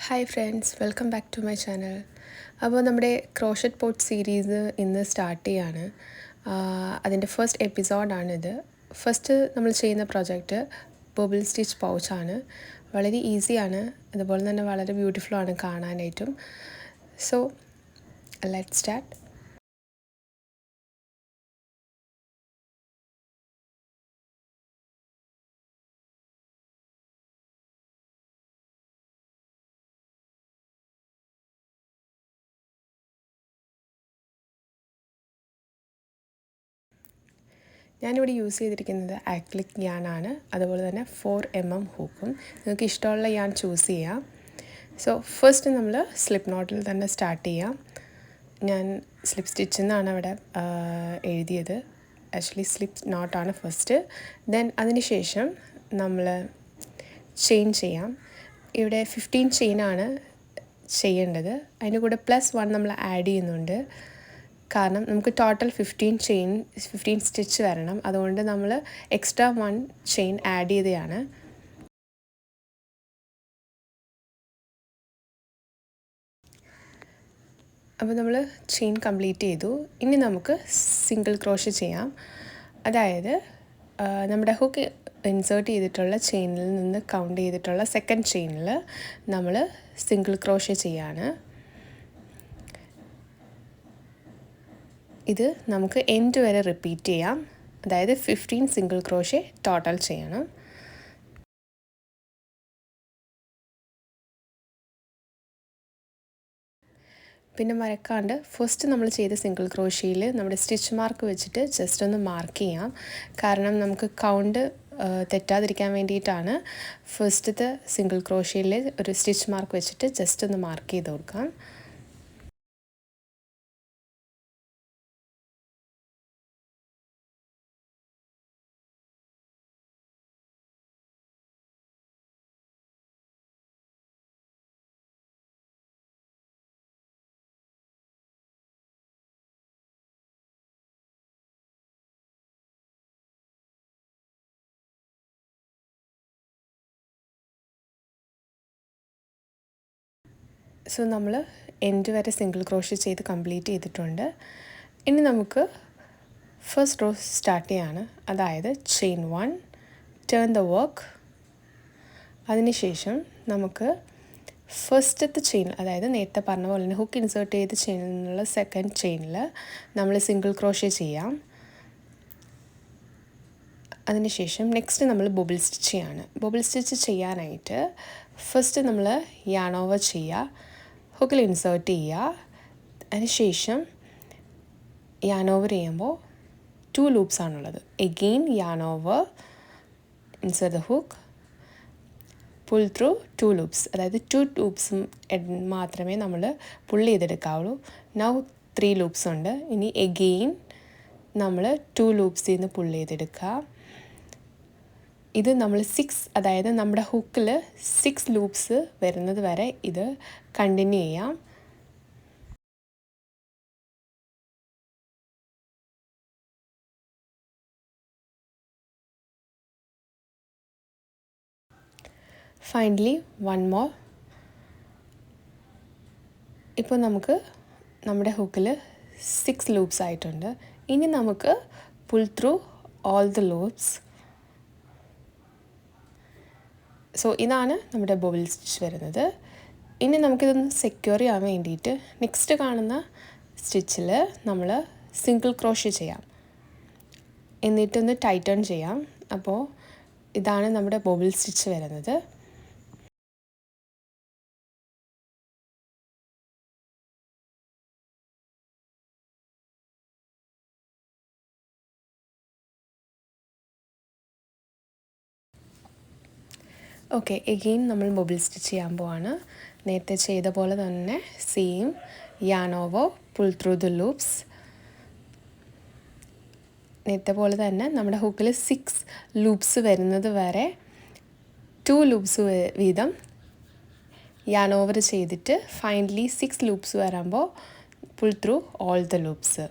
Hi friends, welcome back to my channel. അപ്പോൾ നമ്മുടെ crochet pot series ഇന്ന് start ചെയ്യാണ്. അതിൻ്റെ ഫസ്റ്റ് എപ്പിസോഡാണിത്. ഫസ്റ്റ് നമ്മൾ ചെയ്യുന്ന പ്രൊജക്റ്റ് ബബിൾ സ്റ്റിച്ച് പൗച്ചാണ്. വളരെ ഈസിയാണ്, അതുപോലെ തന്നെ വളരെ ബ്യൂട്ടിഫുള്ളാണ് കാണാനായിട്ടും. So let's start. ഞാനിവിടെ യൂസ് ചെയ്തിരിക്കുന്നത് ആക്രിലിക് യാണാണ്, അതുപോലെ തന്നെ 4mm ഹൂക്കും. നിങ്ങൾക്ക് ഇഷ്ടമുള്ള യാൺ ചൂസ് ചെയ്യാം. സോ ഫസ്റ്റ് നമ്മൾ സ്ലിപ്പ് നോട്ടിൽ തന്നെ സ്റ്റാർട്ട് ചെയ്യാം. ഞാൻ സ്ലിപ്പ് സ്റ്റിച്ച് എന്നാണ് അവിടെ എഴുതിയത്. ആക്ച്വലി സ്ലിപ്പ് നോട്ടാണ് ഫസ്റ്റ്. ദെൻ അതിനുശേഷം നമ്മൾ ചെയിൻ ചെയ്യാം. ഇവിടെ 15 ചെയിനാണ് ചെയ്യേണ്ടത്. അതിൻ്റെ കൂടെ +1 നമ്മൾ ആഡ് ചെയ്യുന്നുണ്ട്. കാരണം നമുക്ക് ടോട്ടൽ 15 സ്റ്റിച്ച് വരണം. അതുകൊണ്ട് നമ്മൾ എക്സ്ട്രാ 1 ചെയിൻ ആഡ് ചെയ്തതാണ്. അപ്പോൾ നമ്മൾ ചെയിൻ കംപ്ലീറ്റ് ചെയ്തു. ഇനി നമുക്ക് സിംഗിൾ ക്രോഷേ ചെയ്യാം. അതായത് നമ്മുടെ ഹുക്ക് ഇൻസേർട്ട് ചെയ്തിട്ടുള്ള ചെയിനിൽ നിന്ന് കൗണ്ട് ചെയ്തിട്ടുള്ള സെക്കൻഡ് ചെയിനിൽ നമ്മൾ സിംഗിൾ ക്രോഷേ ചെയ്യാണ്. ഇത് നമുക്ക് എൻഡ് വരെ റിപ്പീറ്റ് ചെയ്യാം. അതായത് 15 സിംഗിൾ ക്രോഷേ ടോട്ടൽ ചെയ്യണം. പിന്നെ മറക്കാണ്ട് ഫസ്റ്റ് നമ്മൾ ചെയ്ത സിംഗിൾ ക്രോഷയിൽ നമ്മുടെ സ്റ്റിച്ച് മാർക്ക് വെച്ചിട്ട് ജസ്റ്റ് ഒന്ന് മാർക്ക് ചെയ്യാം. കാരണം നമുക്ക് കൗണ്ട് തെറ്റാതിരിക്കാൻ വേണ്ടിയിട്ടാണ് ഫസ്റ്റത്തെ സിംഗിൾ ക്രോഷയിൽ ഒരു സ്റ്റിച്ച് മാർക്ക് വെച്ചിട്ട് ജസ്റ്റ് ഒന്ന് മാർക്ക് ചെയ്ത് കൊടുക്കാം. സോ നമ്മൾ എൻഡ് വരെ സിംഗിൾ ക്രോഷേ ചെയ്ത് കംപ്ലീറ്റ് ചെയ്തിട്ടുണ്ട്. ഇനി നമുക്ക് ഫസ്റ്റ് റോ സ്റ്റാർട്ട് ചെയ്യാണ്. അതായത് ചെയിൻ 1, ടേൺ ദ വർക്ക്. അതിനുശേഷം നമുക്ക് ഫസ്റ്റത്തെ ചെയിൻ, അതായത് നേരത്തെ പറഞ്ഞ പോലെ തന്നെ ഹുക്ക് ഇൻസേർട്ട് ചെയ്ത ചെയിനിൽ നിന്നുള്ള സെക്കൻഡ് ചെയിനിൽ നമ്മൾ സിംഗിൾ ക്രോഷേ ചെയ്യാം. അതിനുശേഷം നെക്സ്റ്റ് നമ്മൾ ബബിൾ സ്റ്റിച്ച് ചെയ്യാണ്. ബബിൾ സ്റ്റിച്ച് ചെയ്യാനായിട്ട് ഫസ്റ്റ് നമ്മൾ യാൺ ഓവർ ചെയ്യുക, ഹുക്കിൽ ഇൻസേർട്ട് ചെയ്യുക. അതിനുശേഷം യാൺ ഓവർ ചെയ്യുമ്പോൾ 2 ലൂപ്സ് ആണുള്ളത്. Again yarn over, insert the hook, pull through 2 loops. അതായത് 2 ലൂപ്സും മാത്രമേ നമ്മൾ പുള്ള് ചെയ്തെടുക്കാവുള്ളൂ. നൗ 3 ലൂപ്സ് ഉണ്ട്. ഇനി എഗെയിൻ നമ്മൾ 2 ലൂപ്സിൽ നിന്ന് പുള്ള് ചെയ്തെടുക്കുക. ഇത് നമ്മൾ 6, അതായത് നമ്മുടെ ഹുക്കിൽ 6 ലൂപ്സ് വരുന്നത് വരെ ഇത് കണ്ടിന്യൂ ചെയ്യാം. Finally 1 more. ഇപ്പോൾ നമുക്ക് നമ്മുടെ ഹുക്കിൽ 6 ലൂപ്സ് ആയിട്ടുണ്ട്. ഇനി നമുക്ക് pull through all the loops. So ഇതാണ് നമ്മുടെ ബബിൾ സ്റ്റിച്ച് വരുന്നത്. ഇനി നമുക്കിതൊന്ന് സെക്യൂർ ചെയ്യാൻ വേണ്ടിയിട്ട് നെക്സ്റ്റ് കാണുന്ന സ്റ്റിച്ചിൽ നമ്മൾ സിംഗിൾ ക്രോഷേ ചെയ്യാം, എന്നിട്ടൊന്ന് ടൈറ്റൺ ചെയ്യാം. അപ്പോൾ ഇതാണ് നമ്മുടെ ബബിൾ സ്റ്റിച്ച് വരുന്നത്. ഓക്കെ, എഗെയിൻ നമ്മൾ ബബിൾ സ്റ്റിച്ച് ചെയ്യാൻ പോവാണ്. നേരത്തെ ചെയ്ത പോലെ തന്നെ same yarn over, pull through the loops. നേരത്തെ പോലെ തന്നെ നമ്മുടെ ഹുക്കിൽ 6 ലൂപ്സ് വരുന്നത് വരെ 2 ലൂപ്സ് വീതം യാൺ ഓവർ ചെയ്തിട്ട് ഫൈനലി 6 ലൂപ്സ് വരുമ്പോൾ pull through all the loops.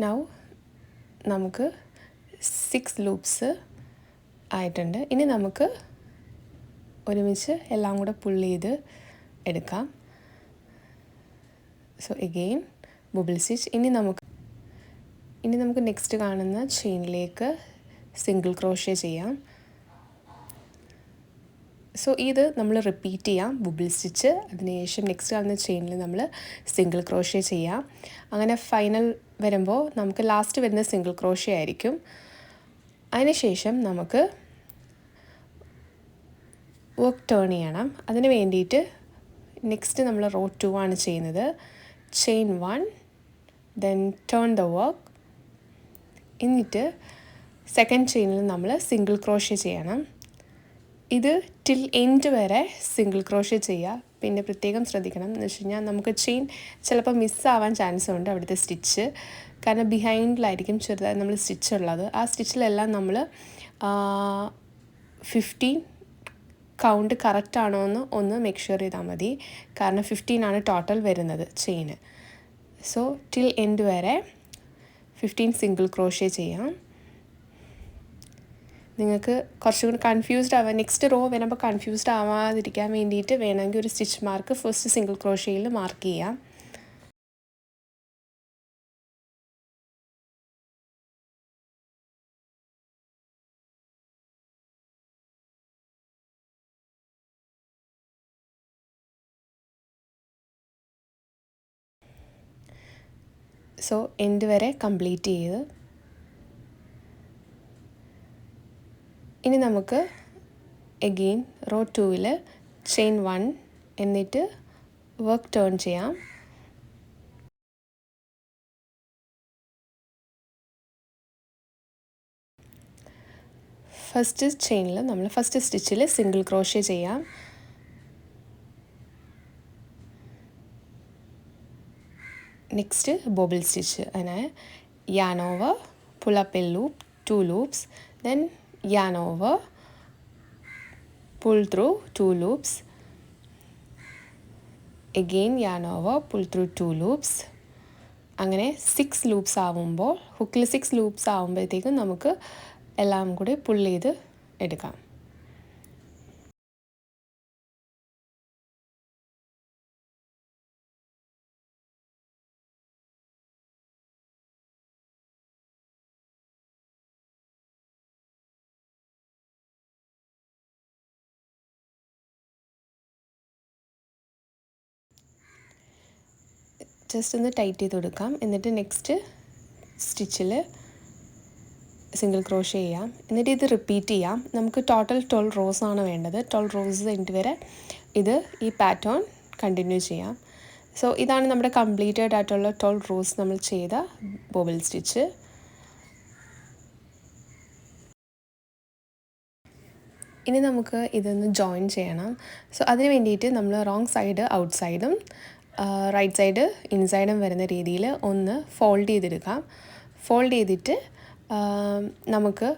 Now നമുക്ക് 6 ലൂപ്സ് ആയിട്ടുണ്ട്. ഇനി നമുക്ക് ഒരുമിച്ച് എല്ലാം കൂടെ പുള്ള് ചെയ്ത് എടുക്കാം. So again bubble stitch. ഇനി നമുക്ക് നെക്സ്റ്റ് കാണുന്ന ചെയിനിലേക്ക് സിംഗിൾ ക്രോഷ്യ ചെയ്യാം. സോ ഇത് നമ്മൾ റിപ്പീറ്റ് ചെയ്യാം, ബബിൾ സ്റ്റിച്ച്. അതിനുശേഷം നെക്സ്റ്റ് കാണുന്ന ചെയിനിൽ നമ്മൾ സിംഗിൾ ക്രോഷ്യ ചെയ്യാം. അങ്ങനെ ഫൈനൽ വരുമ്പോൾ നമുക്ക് ലാസ്റ്റ് വരുന്ന സിംഗിൾ ക്രോഷ്യ ആയിരിക്കും. അതിനുശേഷം നമുക്ക് വർക്ക് ടേൺ ചെയ്യണം. അതിന് വേണ്ടിയിട്ട് നെക്സ്റ്റ് നമ്മൾ റോ 2 ആണ് ചെയ്യുന്നത്. Chain 1, then turn the work. എന്നിട്ട് സെക്കൻഡ് ചെയിനിൽ നമ്മൾ സിംഗിൾ ക്രോഷ്യ ചെയ്യണം. ഇത് ടിൽ എൻഡ് വരെ സിംഗിൾ ക്രോഷ്യ ചെയ്യുക. പിന്നെ പ്രത്യേകം ശ്രദ്ധിക്കണം എന്ന് വെച്ച് കഴിഞ്ഞാൽ നമുക്ക് ചെയിൻ ചിലപ്പോൾ മിസ്സാവാൻ ചാൻസ് ഉണ്ട് അവിടുത്തെ സ്റ്റിച്ച്. കാരണം ബിഹൈൻഡിലായിരിക്കും ചെറുതായി നമ്മൾ സ്റ്റിച്ച് ഉള്ളത്. ആ സ്റ്റിച്ചിലെല്ലാം നമ്മൾ 15 കൗണ്ട് കറക്റ്റ് ആണോ എന്ന് ഒന്ന് മേക്ക് ഷുവർ ചെയ്താൽ മതി. കാരണം 15 ആണ് ടോട്ടൽ വരുന്നത് ചെയിന്. സോ ടിൽ എൻഡ് വരെ 15 സിംഗിൾ ക്രോഷ്യ ചെയ്യാം. നിങ്ങൾക്ക് കുറച്ചുകൂടി കൺഫ്യൂസ്ഡ് ആവാൻ, നെക്സ്റ്റ് റോ വരുമ്പോൾ കൺഫ്യൂസ്ഡ് ആവാതിരിക്കാൻ വേണ്ടിയിട്ട് വേണമെങ്കിൽ ഒരു സ്റ്റിച്ച് മാർക്ക് ഫസ്റ്റ് സിംഗിൾ ക്രോഷ്യയിൽ മാർക്ക് ചെയ്യാം. സോ എൻഡ് വരെ കംപ്ലീറ്റ് ചെയ്ത് ഇനി നമുക്ക് എഗെയിൻ റോ 2 ചെയിൻ 1 എന്നിട്ട് വർക്ക് ടേൺ ചെയ്യാം. ഫസ്റ്റ് ചെയിനിൽ നമ്മൾ ഫസ്റ്റ് സ്റ്റിച്ചിൽ സിംഗിൾ ക്രോഷ്യ ചെയ്യാം. Next bobble stitch. അതിന് yarn over, pull up a loop, 2 loops, then yarn over, pull through 2 loops, again yarn over, pull through 2 loops. അങ്ങനെ 6 loops ആവുമ്പോൾ, ഹുക്കിൽ 6 loops ആവുമ്പോഴത്തേക്കും നമുക്ക് എല്ലാം കൂടി പുള്ള് ചെയ്ത് എടുക്കാം. ജസ്റ്റ് ഒന്ന് ടൈറ്റ് ചെയ്ത് കൊടുക്കാം. എന്നിട്ട് നെക്സ്റ്റ് സ്റ്റിച്ചിൽ സിംഗിൾ ക്രോഷ്യ ചെയ്യാം. എന്നിട്ട് ഇത് റിപ്പീറ്റ് ചെയ്യാം. നമുക്ക് ടോട്ടൽ 12 റോസ് ആണ് വേണ്ടത്. 12 റോസ് എൻഡ് വരെ ഈ പാറ്റേൺ കണ്ടിന്യൂ ചെയ്യാം. സോ ഇതാണ് നമ്മുടെ കംപ്ലീറ്റഡ് ആയിട്ടുള്ള 12 റോസ് നമ്മൾ ചെയ്ത ബോബിൾ സ്റ്റിച്ച്. ഇനി നമുക്ക് ഇതൊന്ന് ജോയിൻ ചെയ്യണം. സോ അതിന് വേണ്ടിയിട്ട് നമ്മൾ റോങ് സൈഡ് ഔട്ട് സൈഡും റൈറ്റ് സൈഡ് ഇൻസൈഡും വരുന്ന രീതിയിൽ ഒന്ന് ഫോൾഡ് ചെയ്തെടുക്കാം. ഫോൾഡ് ചെയ്തിട്ട് നമുക്ക്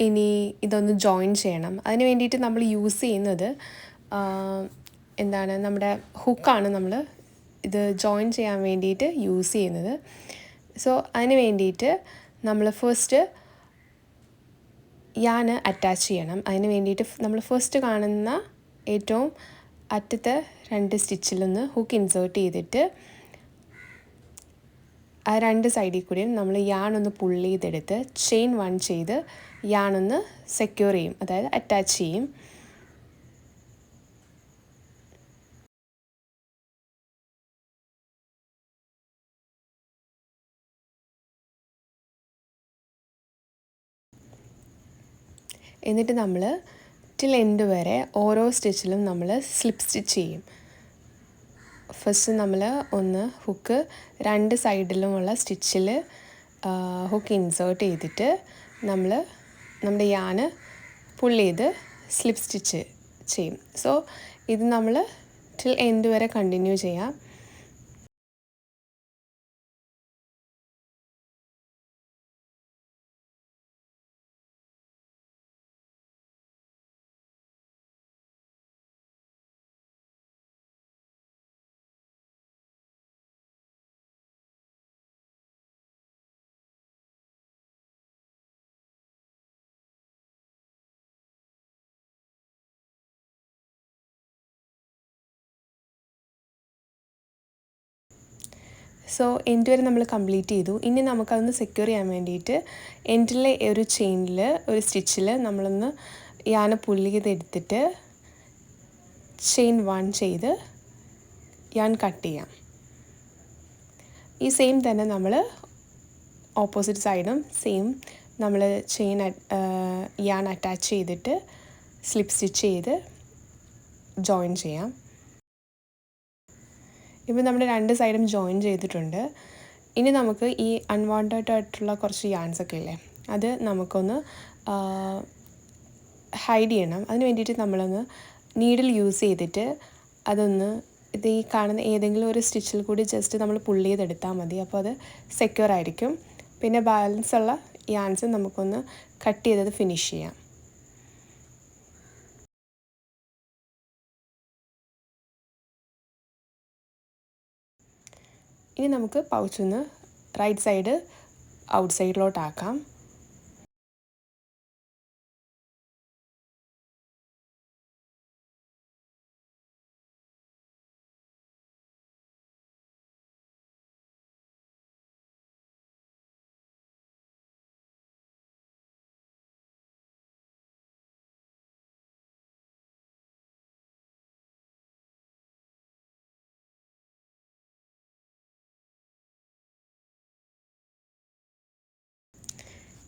ഇനി ഇതൊന്ന് ജോയിൻ ചെയ്യണം. അതിന് വേണ്ടിയിട്ട് നമ്മൾ യൂസ് ചെയ്യുന്നത് നമ്മുടെ ഹുക്കാണ് നമ്മൾ ഇത് ജോയിൻ ചെയ്യാൻ വേണ്ടിയിട്ട് യൂസ് ചെയ്യുന്നത്. സോ അതിന് വേണ്ടിയിട്ട് നമ്മൾ ഫസ്റ്റ് യാൺ അറ്റാച്ച് ചെയ്യണം. അതിന് വേണ്ടിയിട്ട് നമ്മൾ ഫസ്റ്റ് കാണുന്ന ഏറ്റവും അറ്റത്തെ 2 സ്റ്റിച്ചിലൊന്ന് ഹുക്ക് ഇൻസേർട്ട് ചെയ്തിട്ട് ആ 2 സൈഡിൽ കൂടിയും നമ്മൾ യാൺ ഒന്ന് പുള്ള് ചെയ്തെടുത്ത് ചെയിൻ 1 ചെയ്ത് യാൺ ഒന്ന് സെക്യൂർ ചെയ്യും, അതായത് അറ്റാച്ച് ചെയ്യും. എന്നിട്ട് നമ്മൾ ടിൽ എൻഡ് വരെ ഓരോ സ്റ്റിച്ചിലും നമ്മൾ സ്ലിപ്പ് സ്റ്റിച്ച് ചെയ്യും. ഫസ്റ്റ് നമ്മൾ ഒന്ന് ഹുക്ക് 2 സൈഡിലുമുള്ള സ്റ്റിച്ചിൽ ഹുക്ക് ഇൻസേർട്ട് ചെയ്തിട്ട് നമ്മുടെ യാന് പുള്ള് ചെയ്ത് സ്ലിപ്പ് സ്റ്റിച്ച് ചെയ്യും. സോ ഇത് നമ്മൾ ടിൽ എൻഡ് വരെ കണ്ടിന്യൂ ചെയ്യാം. സോ എൻഡ് വരെ നമ്മൾ കംപ്ലീറ്റ് ചെയ്തു. ഇനി നമുക്കതൊന്ന് സെക്യൂർ ചെയ്യാൻ വേണ്ടിയിട്ട് എൻഡിലെ ഒരു ചെയിനിൽ ഒരു സ്റ്റിച്ചിൽ നമ്മളൊന്ന് യാന പുള്ളി ചെയ്തെടുത്തിട്ട് ചെയിൻ 1 ചെയ്ത് യാൻ കട്ട് ചെയ്യാം. ഈ സെയിം തന്നെ നമ്മൾ ഓപ്പോസിറ്റ് സൈഡും സെയിം നമ്മൾ ചെയിൻ യാൻ അറ്റാച്ച് ചെയ്തിട്ട് സ്ലിപ്പ് സ്റ്റിച്ച് ചെയ്ത് ജോയിൻ ചെയ്യാം. ഇപ്പോൾ നമ്മുടെ 2 സൈഡും ജോയിൻ ചെയ്തിട്ടുണ്ട്. ഇനി നമുക്ക് ഈ അൺവാണ്ടഡ് ആയിട്ടുള്ള കുറച്ച് യാൻസ് ഒക്കെ ഇല്ലേ, അത് നമുക്കൊന്ന് ഹൈഡ് ചെയ്യണം. അതിന് വേണ്ടിയിട്ട് നമ്മളൊന്ന് നീഡിൽ യൂസ് ചെയ്തിട്ട് അതൊന്ന് ഇത് ഈ കാണുന്ന ഏതെങ്കിലും ഒരു സ്റ്റിച്ചിൽ കൂടി ജസ്റ്റ് നമ്മൾ പുള്ളി ചെയ്തെടുത്താൽ മതി. അപ്പോൾ അത് സെക്യൂർ ആയിരിക്കും. പിന്നെ ബാലൻസ് ഉള്ള യാൻസ് നമുക്കൊന്ന് കട്ട് ചെയ്തത് ഫിനിഷ് ചെയ്യാം. ഇനി നമുക്ക് പൗച്ചൊന്ന് റൈറ്റ് സൈഡ് ഔട്ട് സൈഡിലോട്ടാക്കാം.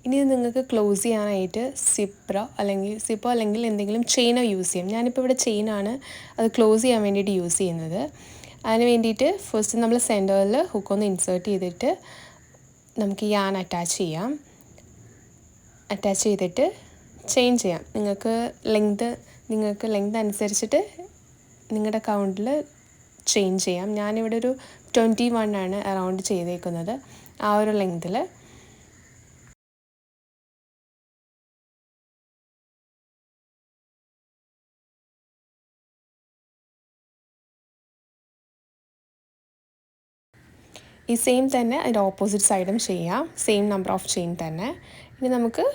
ഇനി നിങ്ങൾക്ക് ക്ലോസ് ചെയ്യാനായിട്ട് സിപ്പോ അല്ലെങ്കിൽ എന്തെങ്കിലും ചെയിനോ യൂസ് ചെയ്യാം. ഞാനിപ്പോൾ ഇവിടെ ചെയിനാണ് അത് ക്ലോസ് ചെയ്യാൻ വേണ്ടിയിട്ട് യൂസ് ചെയ്യുന്നത്. അതിന് വേണ്ടിയിട്ട് ഫസ്റ്റ് നമ്മൾ സെൻറ്ററിൽ ഹുക്കൊന്ന് ഇൻസേർട്ട് ചെയ്തിട്ട് നമുക്ക് യാൻ അറ്റാച്ച് ചെയ്യാം. അറ്റാച്ച് ചെയ്തിട്ട് ചെയിൻ ചെയ്യാം. നിങ്ങൾക്ക് ലെങ്ത് അനുസരിച്ചിട്ട് നിങ്ങളുടെ കൗണ്ടിൽ ചെയിൻ ചെയ്യാം. ഞാനിവിടെ ഒരു 21 ആണ് അറൗണ്ട് ചെയ്തേക്കുന്നത്. ആ ഒരു ലെങ്തിൽ ഈ സെയിം തന്നെ അതിൻ്റെ ഓപ്പോസിറ്റ് സൈഡും ചെയ്യാം. സെയിം നമ്പർ ഓഫ് ചെയിൻ തന്നെ. ഇനി നമുക്ക്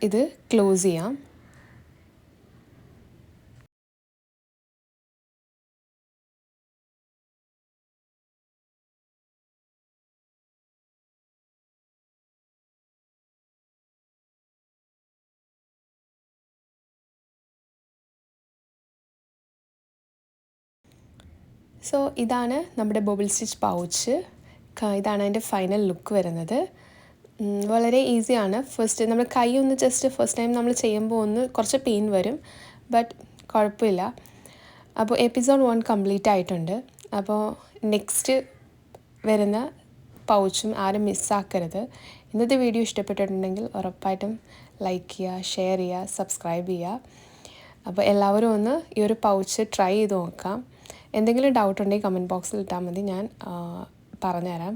ഇത് ക്ലോസ് ചെയ്യാം. സോ ഇതാണ് നമ്മുടെ ബബിൾ സ്റ്റിച്ച് പൗച്ച്. ഇതാണ് അതിൻ്റെ ഫൈനൽ ലുക്ക് വരുന്നത്. വളരെ ഈസിയാണ്. ഫസ്റ്റ് നമ്മൾ കൈ ഒന്ന് ജസ്റ്റ് ഫസ്റ്റ് ടൈം നമ്മൾ ചെയ്യുമ്പോൾ ഒന്ന് കുറച്ച് പെയിൻ വരും, ബട്ട് കുഴപ്പമില്ല. അപ്പോൾ എപ്പിസോഡ് 1 കംപ്ലീറ്റ് ആയിട്ടുണ്ട്. അപ്പോൾ നെക്സ്റ്റ് വരുന്ന പൗച്ചും ആരും മിസ്സാക്കരുത്. ഇന്നത്തെ വീഡിയോ ഇഷ്ടപ്പെട്ടിട്ടുണ്ടെങ്കിൽ ഉറപ്പായിട്ടും ലൈക്ക് ചെയ്യുക, ഷെയർ ചെയ്യുക, സബ്സ്ക്രൈബ് ചെയ്യുക. അപ്പോൾ എല്ലാവരും ഒന്ന് ഈ ഒരു പൗച്ച് ട്രൈ ചെയ്ത് നോക്കാം. എന്തെങ്കിലും ഡൗട്ട് ഉണ്ടെങ്കിൽ കമൻറ്റ് ബോക്സിൽ ഇട്ടാൽ മതി, ഞാൻ പറഞ്ഞുതരാം.